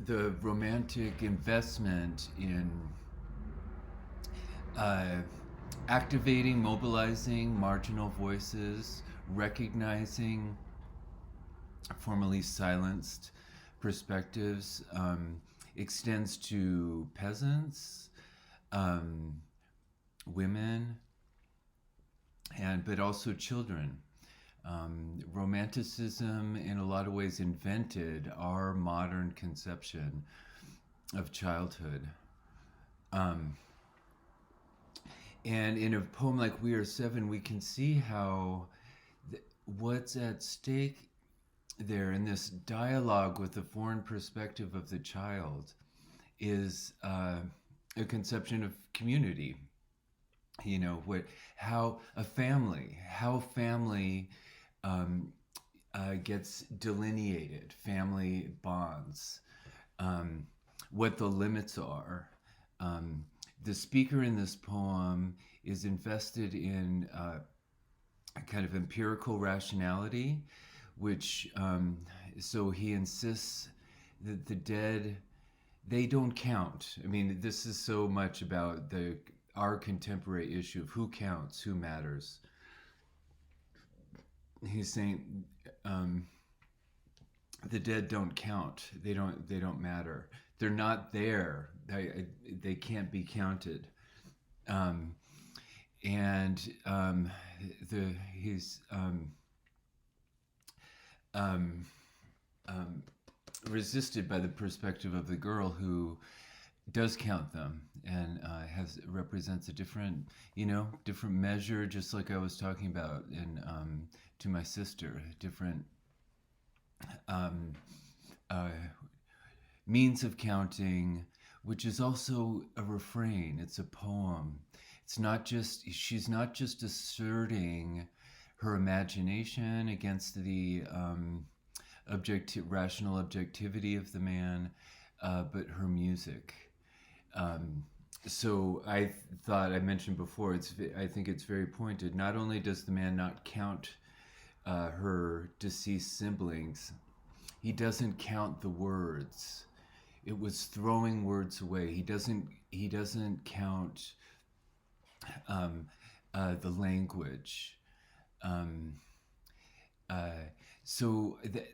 the romantic investment in uh, activating, mobilizing marginal voices, recognizing formerly silenced perspectives, extends to peasants, um, women, and but also children. Romanticism, in a lot of ways, invented our modern conception of childhood. Um, and in a poem like We Are Seven, we can see how what's at stake there in this dialogue with the foreign perspective of the child is a conception of community. You know what? How family um, gets delineated, family bonds, um, what the limits are. Um, the speaker in this poem is invested in a kind of empirical rationality, which so he insists that the dead, they don't count. I mean, this is so much about the our contemporary issue of who counts, who matters. He's saying um, the dead don't count. They don't matter. They're not there. They can't be counted. Um, and the he's um, um, resisted by the perspective of the girl who does count them and has represents a different, different measure, just like I was talking about in to my sister, different um, uh, means of counting, which is also a refrain. It's a poem. It's not just she's not just asserting her imagination against the rational objectivity of the man, but her music. Um, so I mentioned before, I think it's very pointed. Not only does the man not count her deceased siblings, he doesn't count the words. It was throwing words away. He doesn't count um, the language. Um, uh,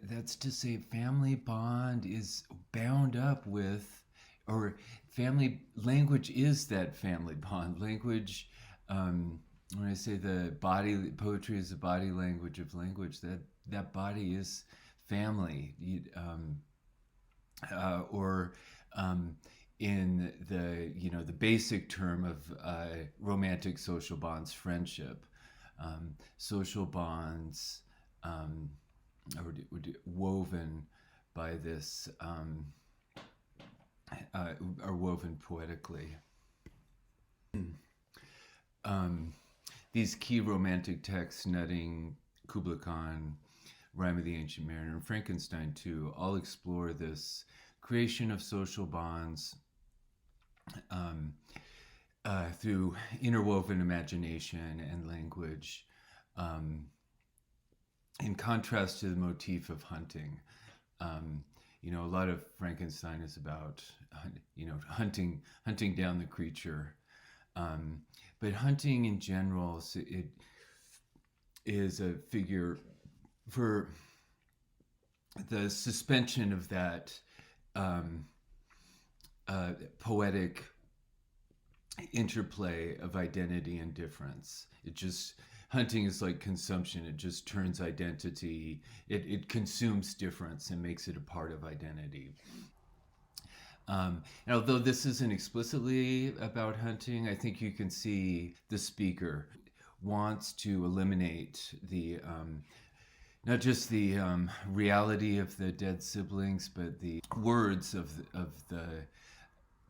that's to say, family bond is bound up with, or family language is that family bond. Language, when I say the body, poetry is the body language of language, that body is family. Or in the basic term of romantic social bonds, friendship, social bonds woven by this, are woven poetically. um, these key romantic texts, Nutting, Kubla Khan, Rhyme of the Ancient Mariner, and Frankenstein too, all explore this creation of social bonds um, through interwoven imagination and language, um, in contrast to the motif of hunting. A lot of Frankenstein is about, hunting down the creature. Um, but hunting in general, it is a figure for the suspension of that um, poetic interplay of identity and difference. Hunting is like consumption. It just turns identity, it consumes difference and makes it a part of identity. And although this isn't explicitly about hunting, I think you can see the speaker wants to eliminate the not just the reality of the dead siblings, but the words of the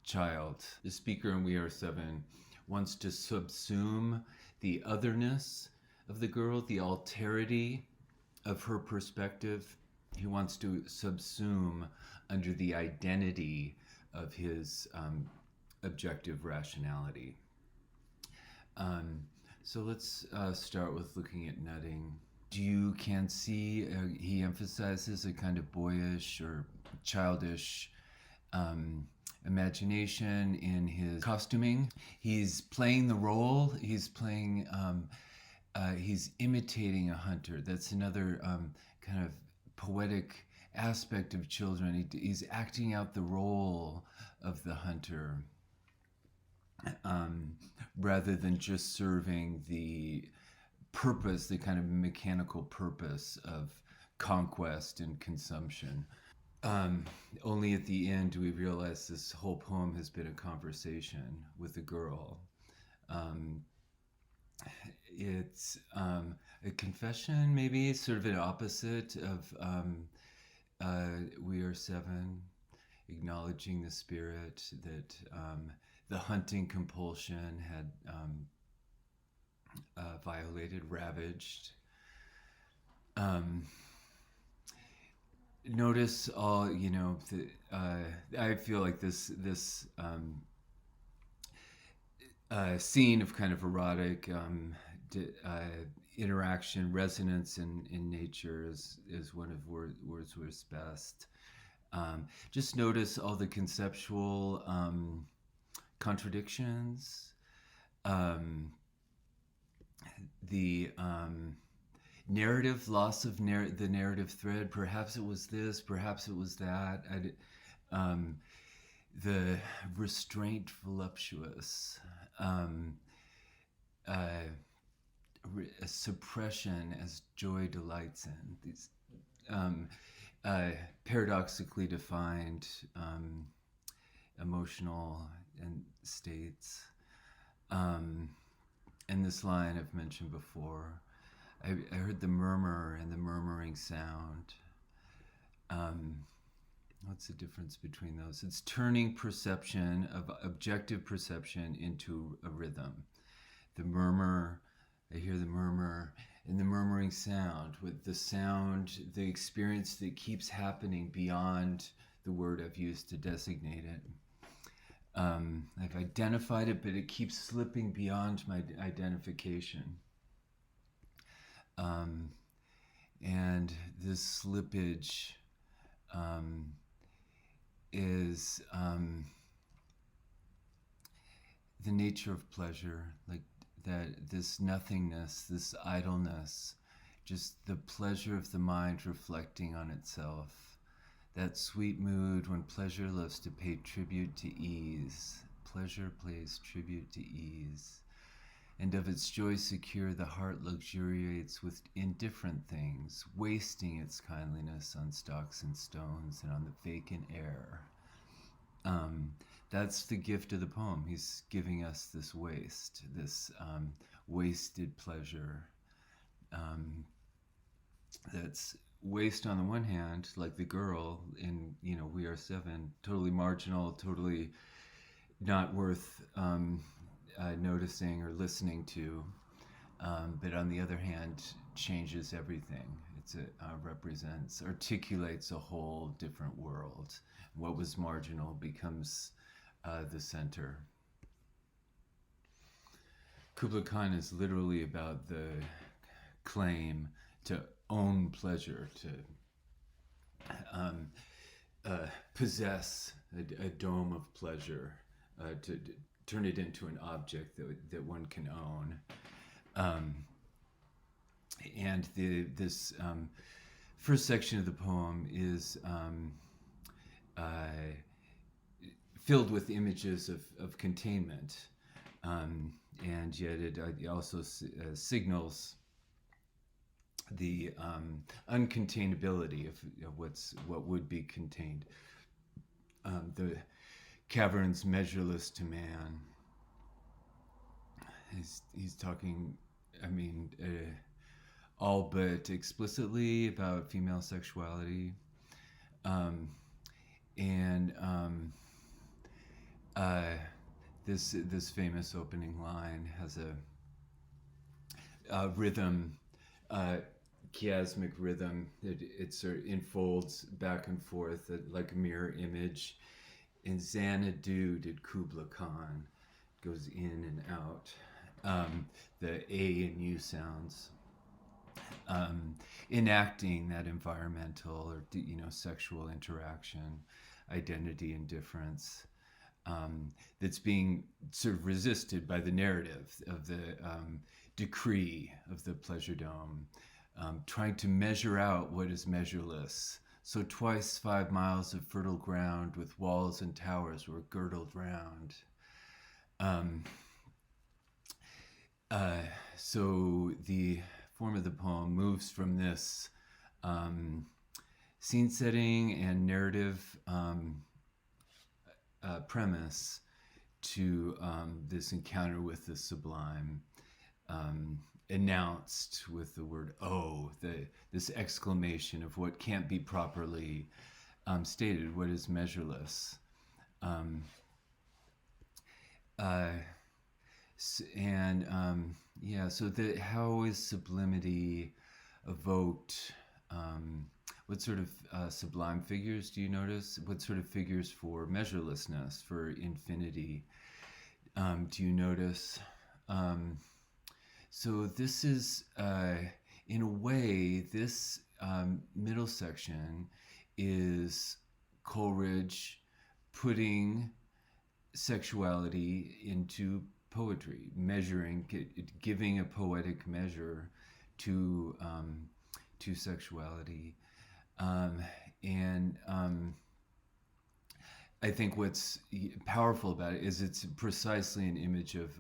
child. The speaker in We Are Seven wants to subsume the otherness of the girl, the alterity of her perspective. He wants to subsume under the identity of his objective rationality. Um, so let's start with looking at Nutting. You can see he emphasizes a kind of boyish or childish imagination, in his costuming. He's playing the role. He's imitating a hunter. That's another kind of poetic aspect of children. He's acting out the role of the hunter, rather than just serving the purpose, the kind of mechanical purpose of conquest and consumption. Um, Only at the end do we realize this whole poem has been a conversation with a girl. Um, it's a confession, maybe, sort of an opposite of We Are Seven, acknowledging the spirit that the hunting compulsion had violated, ravaged. Um, Notice all, I feel like this scene of kind of erotic interaction, resonance in nature is one of Wordsworth's best. Just notice all the conceptual contradictions, um, the narrative loss of the narrative thread. Perhaps it was this, perhaps it was that. The restraint voluptuous, a suppression as joy delights in. These paradoxically defined emotional and states. And this line I've mentioned before. I heard the murmur and the murmuring sound. What's the difference between those? It's turning perception of objective perception into a rhythm. The murmur, I hear the murmur, and the murmuring sound, with the sound, the experience that keeps happening beyond the word I've used to designate it. I've identified it, but it keeps slipping beyond my identification. And this slippage is the nature of pleasure, like that, this nothingness, this idleness, just the pleasure of the mind reflecting on itself. That sweet mood when pleasure loves to pay tribute to ease. Pleasure pays tribute to ease. And of its joy secure, the heart luxuriates with indifferent things, wasting its kindliness on stocks and stones and on the vacant air. That's the gift of the poem. He's giving us this waste, this wasted pleasure. That's waste on the one hand, like the girl in We Are Seven, totally marginal, totally not worth noticing or listening to, but on the other hand, changes everything. Articulates a whole different world. What was marginal becomes the center. Kubla Khan is literally about the claim to own pleasure, to possess a dome of pleasure, to turn it into an object that one can own. And this first section of the poem is filled with images of containment, and yet it also signals the uncontainability of what would be contained. The caverns measureless to man. He's talking, all but explicitly about female sexuality, and this famous opening line has a rhythm, chiasmic rhythm. It sort of unfolds back and forth like a mirror image. In Xanadu did Kubla Khan, goes in and out. The A and U sounds, enacting that environmental or sexual interaction. identity and difference, that's being sort of resisted by the narrative of the decree of the pleasure dome, trying to measure out what is measureless. So twice 5 miles of fertile ground with walls and towers were girdled round. So the form of the poem moves from this scene setting and narrative premise to this encounter with the sublime, announced with the word "oh," this exclamation of what can't be properly stated, what is measureless. So how is sublimity evoked? What sort of sublime figures do you notice? What sort of figures for measurelessness, for infinity, do you notice? So this is, in a way, this middle section is Coleridge putting sexuality into poetry, measuring, giving a poetic measure to sexuality. I think what's powerful about it is it's precisely an image of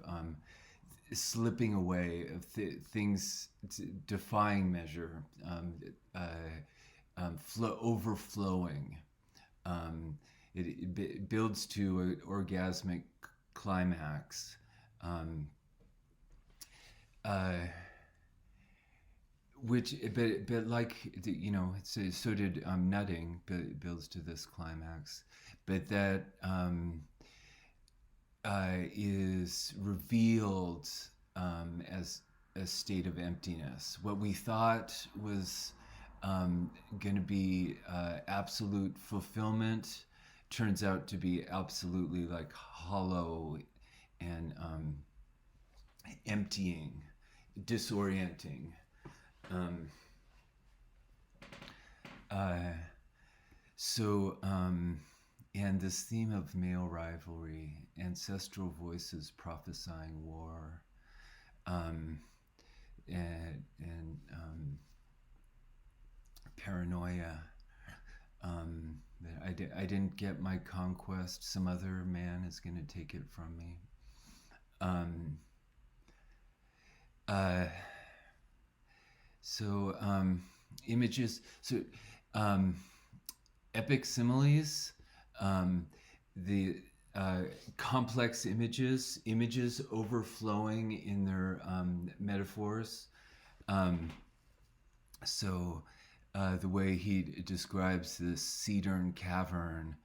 slipping away of things, defying measure, overflowing. It builds to an orgasmic climax. But like, so did nutting builds to this climax, but that is revealed as a state of emptiness. What we thought was going to be absolute fulfillment turns out to be absolutely like hollow and emptying, disorienting. And this theme of male rivalry, ancestral voices prophesying war, and paranoia, that I didn't get my conquest, some other man is going to take it from me. Images, epic similes, the complex images overflowing in their metaphors. The way he describes this Cedern cavern,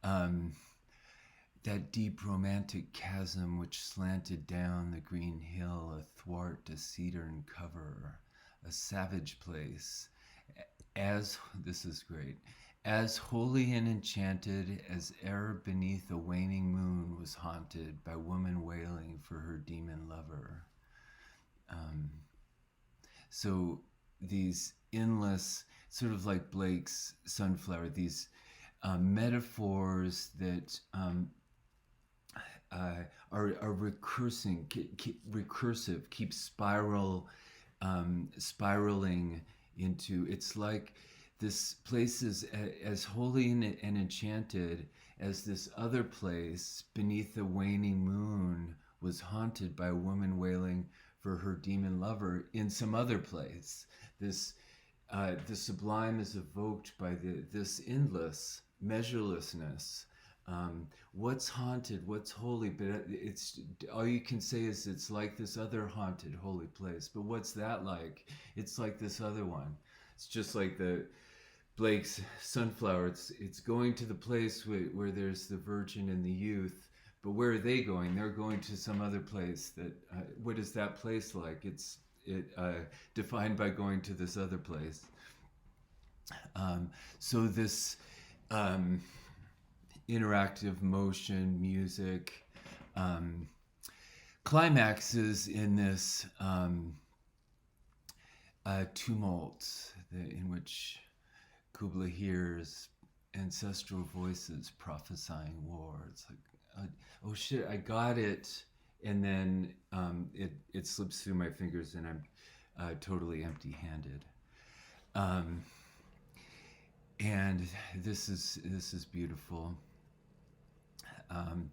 that deep romantic chasm which slanted down the green hill athwart a cedern cover, a savage place, this is great, as holy and enchanted as e'er beneath a waning moon was haunted by woman wailing for her demon lover. So these endless, sort of like Blake's Sunflower, these metaphors that are recursive, keep spiraling into. It's like this place is as holy and enchanted as this other place beneath the waning moon was haunted by a woman wailing for her demon lover in some other place. The sublime is evoked by this endless measurelessness. What's haunted, what's holy, but it's all you can say is it's like this other haunted holy place. But what's that like? It's like this other one. It's just like the Blake's Sunflower. It's going to the place where there's the virgin and the youth. But where are they going? They're going to some other place. That what is that place like? It's defined by going to this other place. So this interactive motion, music, climaxes in this tumult in which Kubla hears ancestral voices prophesying war. It's like, oh shit, I got it, and then it slips through my fingers, and I'm totally empty-handed. Um, and this is beautiful. Um,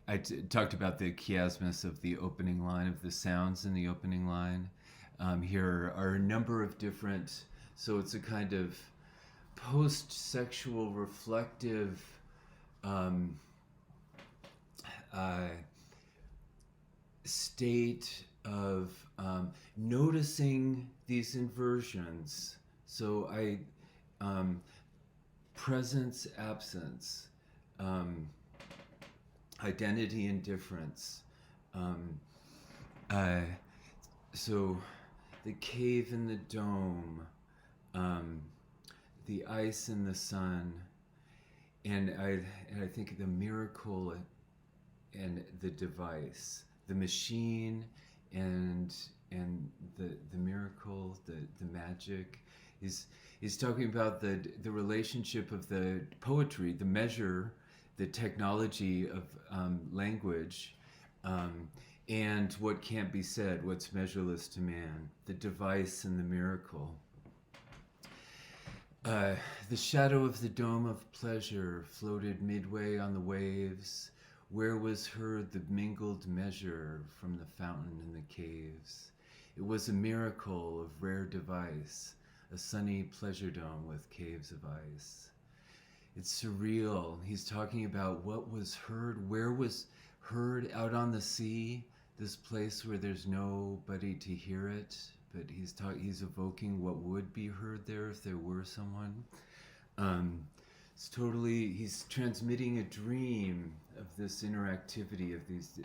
I talked about the chiasmus of the opening line, of the sounds in the opening line. Here are a number of different, so it's a kind of post-sexual reflective um, uh, state of noticing these inversions. So presence, absence, um, identity and difference. Um, uh, so the cave and the dome, um, the ice and the sun, and I think the miracle and the device, the machine and the miracle, the magic. He's talking about the relationship of the poetry, the measure, the technology of language, and what can't be said, what's measureless to man, the device and the miracle. The shadow of the dome of pleasure floated midway on the waves, where was heard the mingled measure from the fountain in the caves. It was a miracle of rare device, a sunny pleasure dome with caves of ice. It's surreal. He's talking about what was heard, where was heard out on the sea, this place where there's nobody to hear it, but he's evoking what would be heard there if there were someone. He's transmitting a dream of this interactivity of these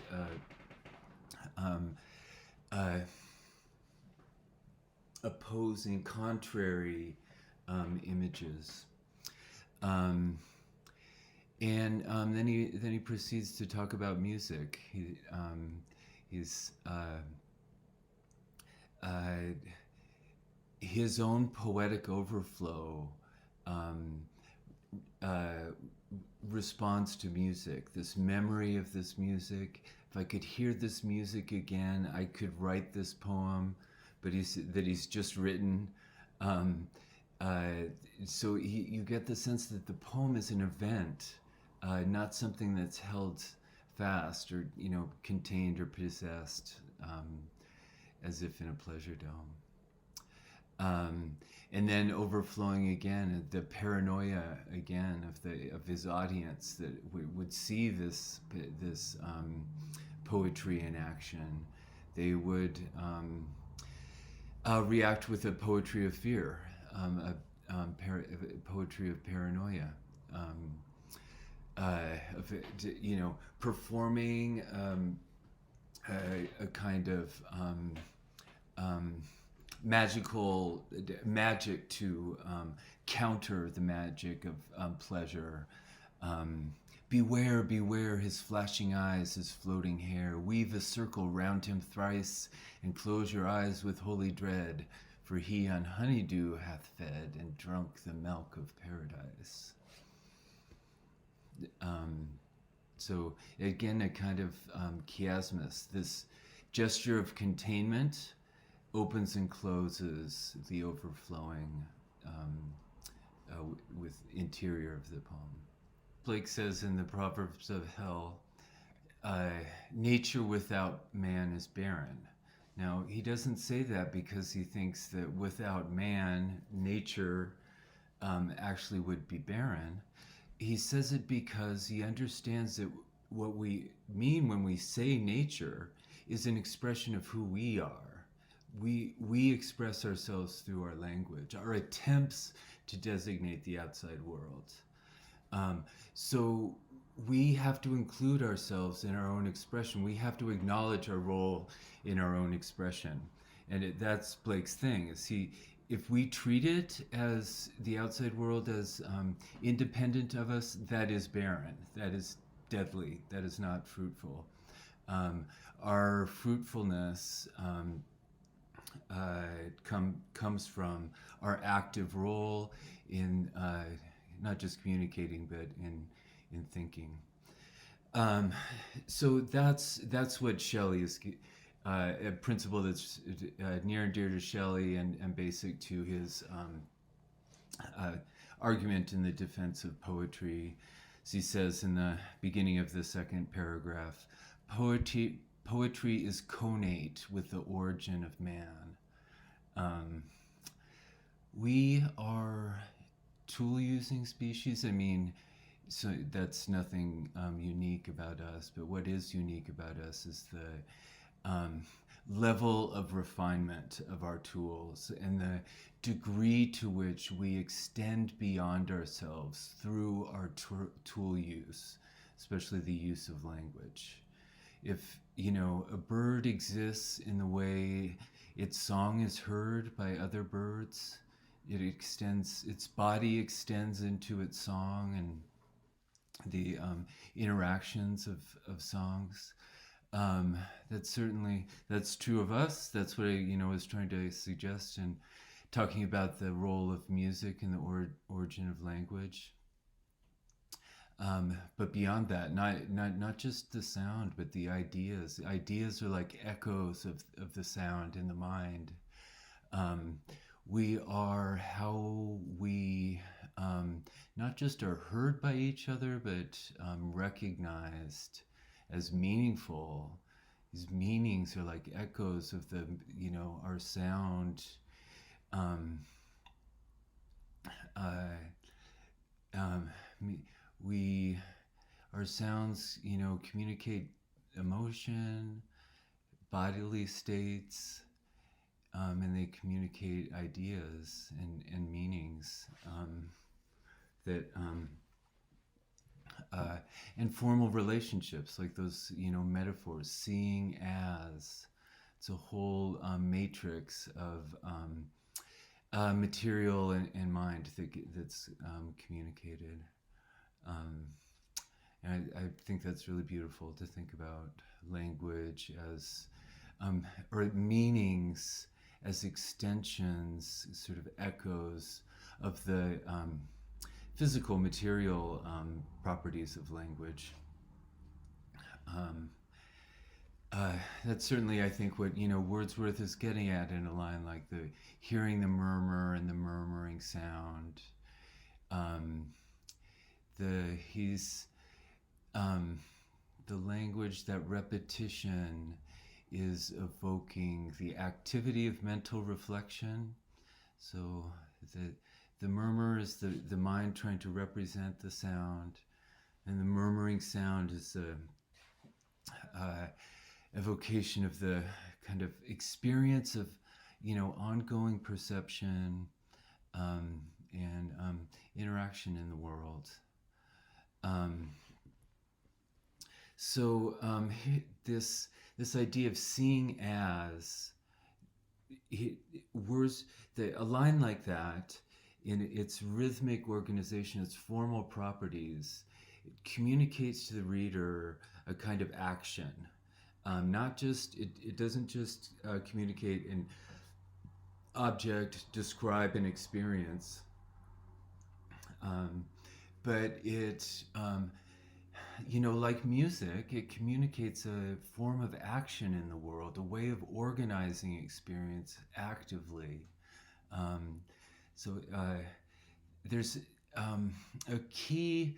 opposing, contrary images. Then he proceeds to talk about music. He's his own poetic overflow responds to music. This memory of this music. If I could hear this music again, I could write this poem, but he's just written. So you get the sense that the poem is an event, not something that's held fast or contained or possessed, as if in a pleasure dome. And then overflowing again, the paranoia again of his audience that would see this poetry in action. They would react with a poetry of fear, poetry of paranoia, performing a kind of magic to counter the magic of pleasure. Beware, beware his flashing eyes, his floating hair. Weave a circle round him thrice, and close your eyes with holy dread, for he on honeydew hath fed and drunk the milk of paradise. So again, a kind of chiasmus, this gesture of containment opens and closes the overflowing with interior of the poem. Blake says in the Proverbs of Hell, nature without man is barren. Now, he doesn't say that because he thinks that without man, nature actually would be barren. He says it because he understands that what we mean when we say nature is an expression of who we are. We express ourselves through our language, our attempts to designate the outside world. So we have to include ourselves in our own expression. We have to acknowledge our role in our own expression. And that's Blake's thing. If we treat it as the outside world as independent of us, that is barren. That is deadly. That is not fruitful. Our fruitfulness comes from our active role in not just communicating, but in thinking. Um, so that's what Shelley is, a principle that's near and dear to Shelley and basic to his uh, argument in the defense of poetry. As he says in the beginning of the second paragraph, poetry is connate with the origin of man. Um, we are tool using species. I mean, so that's nothing unique about us, but what is unique about us is the level of refinement of our tools and the degree to which we extend beyond ourselves through our tool use, especially the use of language. If, a bird exists in the way its song is heard by other birds, its body extends into its song and the interactions of songs. That's true of us. That's what I was trying to suggest in talking about the role of music in the origin of language. But beyond that, not just the sound, but the ideas. The ideas are like echoes of the sound in the mind. We are how we not just are heard by each other, but recognized as meaningful. These meanings are like echoes of our sound. Um, uh, um, we Our sounds communicate emotion, bodily states, and they communicate ideas and meanings that and formal relationships, like those metaphors, seeing as. It's a whole matrix of material and mind that's communicated. Um, and I think that's really beautiful to think about language as, or meanings as extensions, sort of echoes of the physical, material properties of language. Um, that's certainly, I think, what Wordsworth is getting at in a line like the hearing the murmur and the murmuring sound. He's the language, that repetition is evoking the activity of mental reflection. So the murmur is the mind trying to represent the sound, and the murmuring sound is the evocation of the kind of experience of ongoing perception and interaction in the world. This idea of seeing as words, a line like that, in its rhythmic organization, its formal properties, it communicates to the reader a kind of action. Not just it doesn't just communicate an object, describe an experience, but it like music, it communicates a form of action in the world, a way of organizing experience actively. There's a key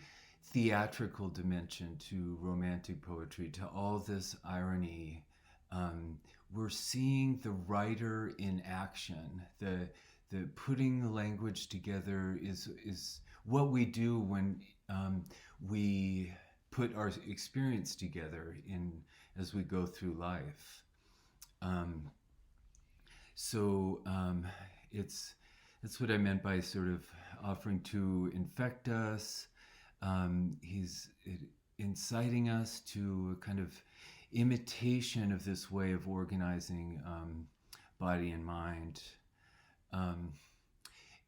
theatrical dimension to romantic poetry, to all this irony. We're seeing the writer in action. The putting the language together is what we do when we put our experience together as we go through life. That's what I meant by sort of offering to infect us. He's inciting us to a kind of imitation of this way of organizing body and mind.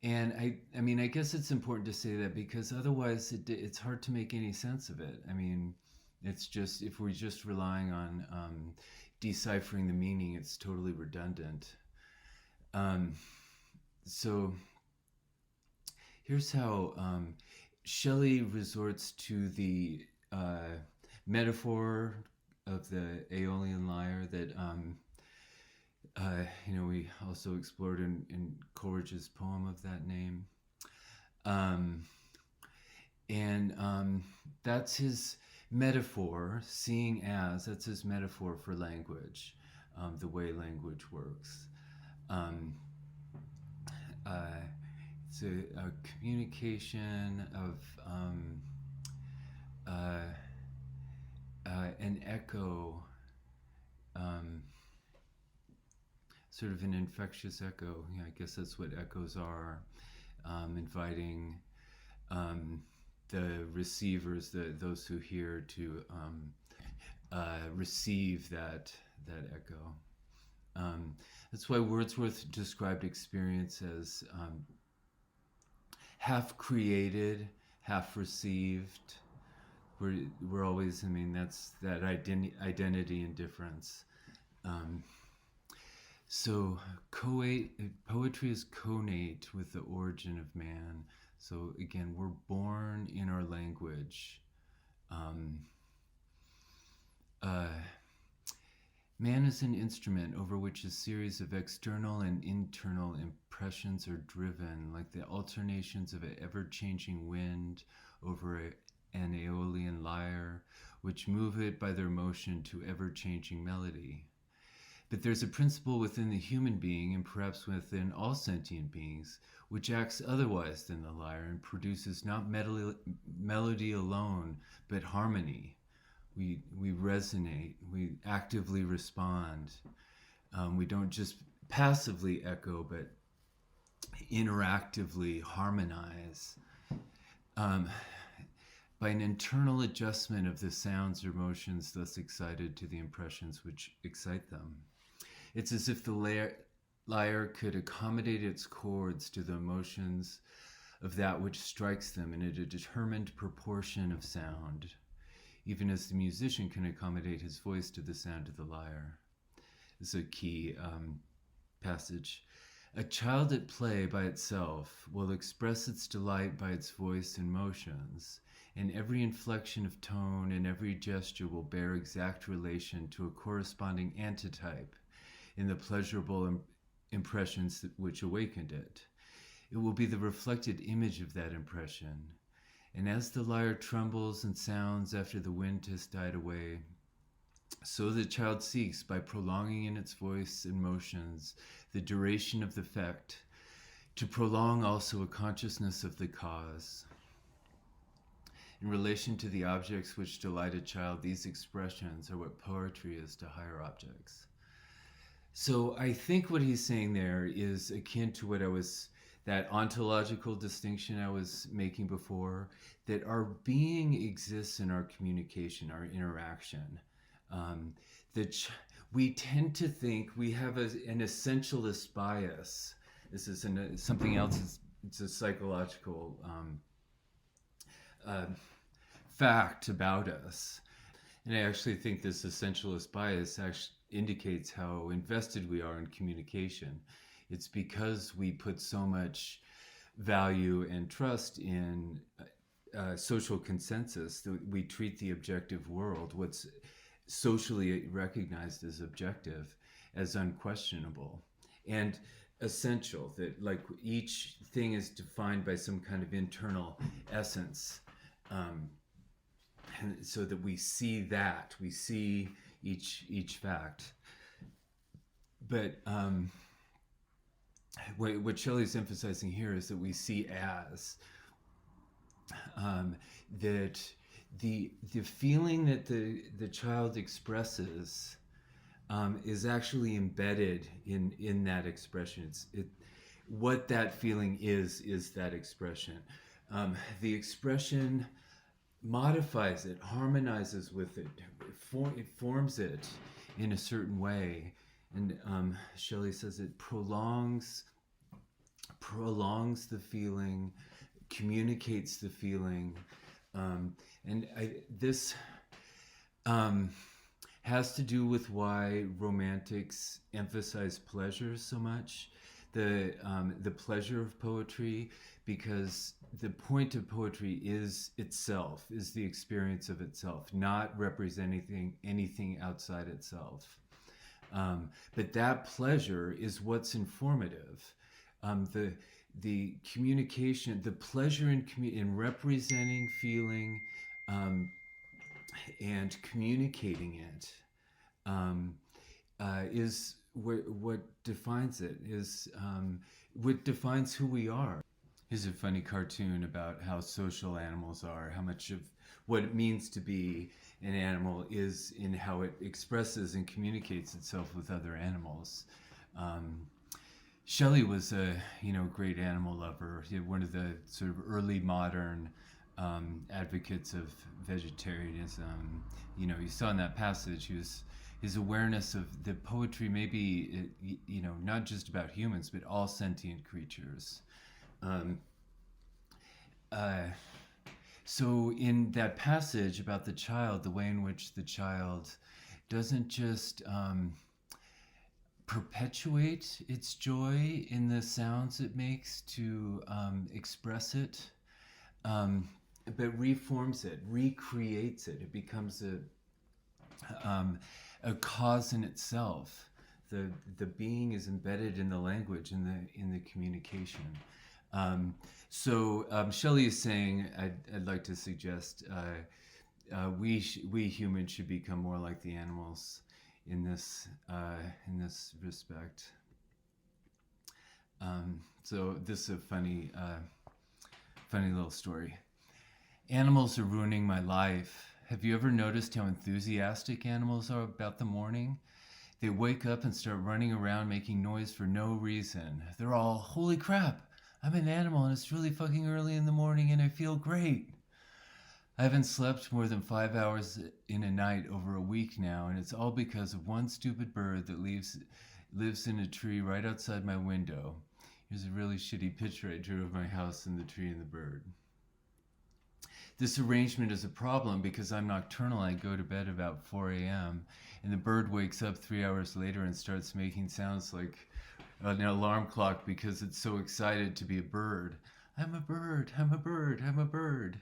And I guess it's important to say that because otherwise it's hard to make any sense of it. I mean, it's just, if we're just relying on deciphering the meaning, it's totally redundant. So here's how Shelley resorts to the metaphor of the Aeolian lyre that we also explored in Coleridge's poem of that name. And that's his metaphor, seeing as, that's his metaphor for language, the way language works. It's a communication of an echo, sort of an infectious echo. Yeah, I guess that's what echoes are, inviting the receivers, those who hear, to receive that echo. That's why Wordsworth described experience as half created, half received. We're always, that's that identity and difference. So poetry is connate with the origin of man. So again, we're born in our language. Man is an instrument over which a series of external and internal impressions are driven, like the alternations of an ever-changing wind over an Aeolian lyre, which move it by their motion to ever-changing melody. But there's a principle within the human being, and perhaps within all sentient beings, which acts otherwise than the lyre and produces not melody alone, but harmony. We resonate, we actively respond. We don't just passively echo, but interactively harmonize. By an internal adjustment of the sounds or motions thus excited to the impressions which excite them. It's as if the lyre could accommodate its chords to the emotions of that which strikes them in a determined proportion of sound, even as the musician can accommodate his voice to the sound of the lyre. This is a key passage. A child at play by itself will express its delight by its voice and motions, and every inflection of tone and every gesture will bear exact relation to a corresponding antitype in the pleasurable impressions which awakened it. It will be the reflected image of that impression. And as the lyre trembles and sounds after the wind has died away, so the child seeks, by prolonging in its voice and motions the duration of the effect, to prolong also a consciousness of the cause. In relation to the objects which delight a child, these expressions are what poetry is to higher objects. So I think what he's saying there is akin to that ontological distinction I was making before, that our being exists in our communication, our interaction. That we tend to think we have an essentialist bias. This is something else. It's a psychological fact about us. And I actually think this essentialist bias actually indicates how invested we are in communication. It's because we put so much value and trust in social consensus that we treat the objective world, what's socially recognized as objective, as unquestionable and essential, that like each thing is defined by some kind of internal essence. And so that we see each fact. But what Shelley's emphasizing here is that we see as that the feeling that the child expresses is actually embedded in that expression. What that feeling is that expression. The expression modifies it, harmonizes with it, it forms it in a certain way. And Shelley says it prolongs the feeling, communicates the feeling. This has to do with why romantics emphasize pleasure so much. the pleasure of poetry, because the point of poetry is itself, is the experience of itself, not representing anything outside itself. But that pleasure is what's informative. The communication, the pleasure in representing, feeling, and communicating it, is what defines it, is what defines who we are. Here's a funny cartoon about how social animals are, how much of what it means to be an animal is in how it expresses and communicates itself with other animals. Shelley was a great animal lover. One of the sort of early modern advocates of vegetarianism. You saw in that passage his awareness of the poetry, maybe not just about humans but all sentient creatures. So in that passage about the child, the way in which the child doesn't just perpetuate its joy in the sounds it makes to express it, but reforms it, recreates it. It becomes a cause in itself. The being is embedded in the language, in the communication. So Shelley is saying, I'd like to suggest we humans should become more like the animals in this respect. So this is a funny little story. Animals are ruining my life. Have you ever noticed how enthusiastic animals are about the morning? They wake up and start running around making noise for no reason. They're all, holy crap, I'm an animal and it's really fucking early in the morning and I feel great. I haven't slept more than 5 hours in a night over a week now, and it's all because of one stupid bird that lives in a tree right outside my window. Here's a really shitty picture I drew of my house and the tree and the bird. This arrangement is a problem because I'm nocturnal. I go to bed about 4 a.m. and the bird wakes up 3 hours later and starts making sounds like an alarm clock because it's so excited to be a bird. I'm a bird, I'm a bird, I'm a bird.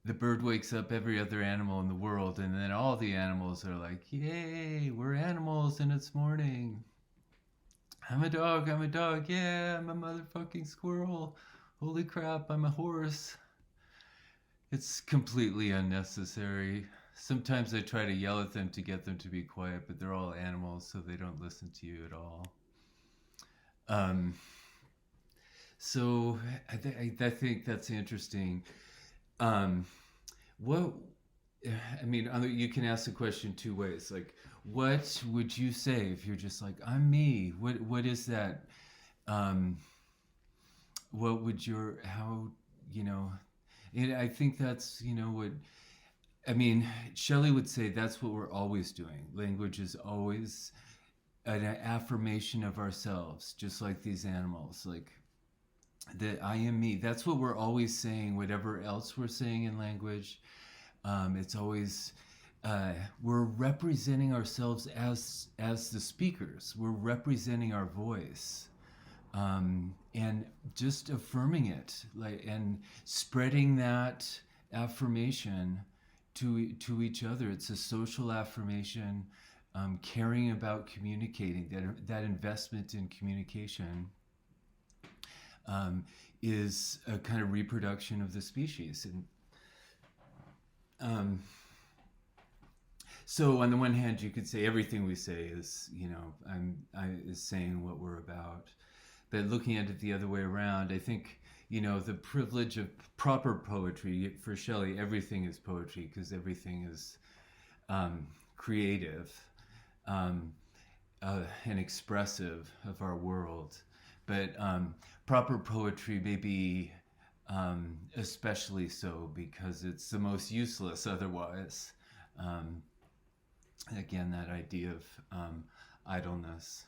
The bird wakes up every other animal in the world, and then all the animals are like, yay, we're animals and it's morning. I'm a dog, yeah, I'm a motherfucking squirrel. Holy crap, I'm a horse. It's completely unnecessary. Sometimes I try to yell at them to get them to be quiet, but they're all animals, so they don't listen to you at all. So I think that's interesting. You can ask the question two ways. Like, what would you say if you're just like, I'm me? What is that? What would I think that's, Shelley would say that's what we're always doing. Language is always an affirmation of ourselves, just like these animals. Like, that I am me. That's what we're always saying, whatever else we're saying in language. It's always, we're representing ourselves as the speakers. We're representing our voice. And just affirming it, and spreading that affirmation to each other. It's a social affirmation, caring about communicating, that investment in communication is a kind of reproduction of the species. And so on the one hand, you could say everything we say is, is saying what we're about. But looking at it the other way around, I think, the privilege of proper poetry, for Shelley, everything is poetry because everything is creative and expressive of our world. But proper poetry may be especially so because it's the most useless otherwise. Again, that idea of idleness.